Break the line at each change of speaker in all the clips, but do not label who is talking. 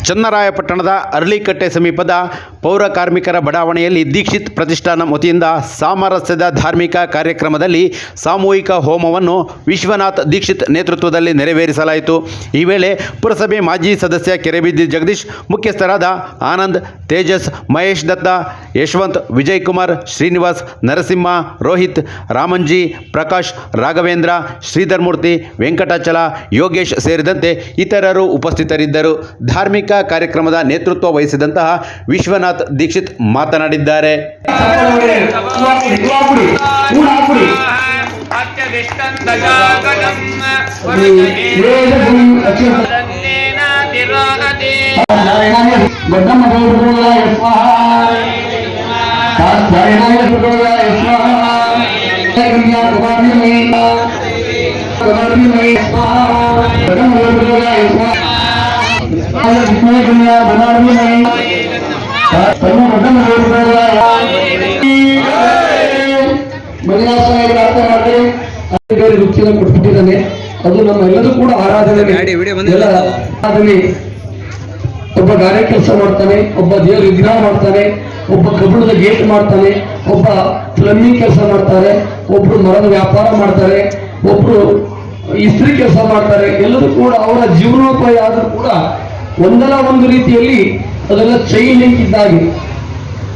ಚನ್ನರಾಯಪಟ್ಟಣದ ಅರಳಿಕಟ್ಟೆ ಸಮೀಪದ ಪೌರ ಕಾರ್ಮಿಕರ ಬಡಾವಣೆಯಲ್ಲಿ ದೀಕ್ಷಿತ್ ಪ್ರತಿಷ್ಠಾನ ವತಿಯಿಂದ ಸಾಮರಸ್ಯದ ಧಾರ್ಮಿಕ ಕಾರ್ಯಕ್ರಮದಲ್ಲಿ ಸಾಮೂಹಿಕ ಹೋಮವನ್ನು ವಿಶ್ವನಾಥ್ ದೀಕ್ಷಿತ್ ನೇತೃತ್ವದಲ್ಲಿ ನೆರವೇರಿಸಲಾಯಿತು. ಈ ವೇಳೆ ಪುರಸಭೆ ಮಾಜಿ ಸದಸ್ಯ ಕೆರೆಬಿದ್ದಿ ಜಗದೀಶ್, ಮುಖ್ಯಸ್ಥರಾದ ಆನಂದ್, ತೇಜಸ್, ಮಹೇಶ್ ದತ್ತ, ಯಶವಂತ್, ವಿಜಯ್ ಕುಮಾರ್, ಶ್ರೀನಿವಾಸ್, ನರಸಿಂಹ, ರೋಹಿತ್, ರಾಮಂಜಿ, ಪ್ರಕಾಶ್, ರಾಘವೇಂದ್ರ, ಶ್ರೀಧರ್ಮೂರ್ತಿ, ವೆಂಕಟಾಚಲ, ಯೋಗೇಶ್ ಸೇರಿದಂತೆ ಇತರರು ಉಪಸ್ಥಿತರಿದ್ದರು. ಧಾರ್ಮಿಕ ಕಾರ್ಯಕ್ರಮದ ನೇತೃತ್ವ ವಹಿಸಿದಂತಹ ವಿಶ್ವನಾಥ್ ದೀಕ್ಷಿತ್ ಮಾತನಾಡಿದ್ದಾರೆ.
ರುಚಿಯನ್ನು ಕೊಟ್ಬಿಟ್ಟಿದ್ದಾನೆ. ಅದು ನಮ್ಮ ಎಲ್ಲರೂ ಕೂಡ ಆರಾಧನೆ. ಒಬ್ಬ ಗಾರೆ ಕೆಲಸ ಮಾಡ್ತಾನೆ, ಒಬ್ಬ ದೇವರ ವಿಗ್ರಹ ಮಾಡ್ತಾನೆ, ಒಬ್ಬ ಕಬ್ಬಿಣದ ಗೇಟ್ ಮಾಡ್ತಾನೆ, ಒಬ್ಬ ಪ್ಲಂಬಿಂಗ್ ಕೆಲಸ ಮಾಡ್ತಾರೆ, ಒಬ್ರು ಮರದ ವ್ಯಾಪಾರ ಮಾಡ್ತಾರೆ, ಒಬ್ರು ಇಸ್ತ್ರಿ ಕೆಲಸ ಮಾಡ್ತಾರೆ. ಎಲ್ಲರೂ ಕೂಡ ಅವರ ಜೀವನೋಪಾಯ ಆದರೂ ಕೂಡ ಒಂದಲ್ಲ ಒಂದು ರೀತಿಯಲ್ಲಿ ಅದೆಲ್ಲ ಚೈನ್ ಲಿಂಕ್ ಇದ್ದಾಗೆ.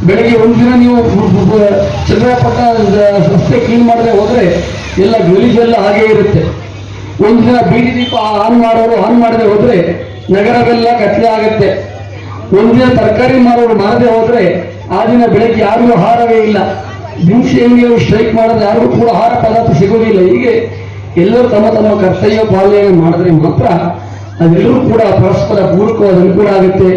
ಬೆಳಗ್ಗೆ ಒಂದಿನ ನೀವು ಚನ್ನರಾಯಪಟ್ಟಣ ರಸ್ತೆ ಕ್ಲೀನ್ ಮಾಡದೆ ಹೋದ್ರೆ ಎಲ್ಲ ಗಲೀಜೆಲ್ಲ ಹಾಗೇ ಇರುತ್ತೆ. ಒಂದಿನ ಬೀದಿ ದೀಪ ಆನ್ ಮಾಡೋರು ಆನ್ ಮಾಡದೆ ಹೋದ್ರೆ ನಗರವೆಲ್ಲ ಕತ್ಲೆ ಆಗುತ್ತೆ. ಒಂದಿನ ತರಕಾರಿ ಮಾರೋರು ಮಾಡದೆ ಹೋದ್ರೆ ಆ ದಿನ ಬೆಳಗ್ಗೆ ಯಾರಿಗೂ ಆಹಾರವೇ ಇಲ್ಲ. ದಿನಸಿ ಅಂಗಡಿಯವರು ಸ್ಟ್ರೈಕ್ ಮಾಡಿದ್ರೆ ಯಾರಿಗೂ ಕೂಡ ಆಹಾರ ಪದಾರ್ಥ ಸಿಗೋದಿಲ್ಲ. ಹೀಗೆ ಎಲ್ಲರೂ ತಮ್ಮ ತಮ್ಮ ಕರ್ತವ್ಯ ಪಾಲನೆ ಮಾಡಿದ್ರೆ ಮಾತ್ರ ಅದೆಲ್ಲರೂ ಕೂಡ ಪರಸ್ಪರ ಪೂರಕವಾದ ಅನುಕೂಲ ಆಗುತ್ತೆ.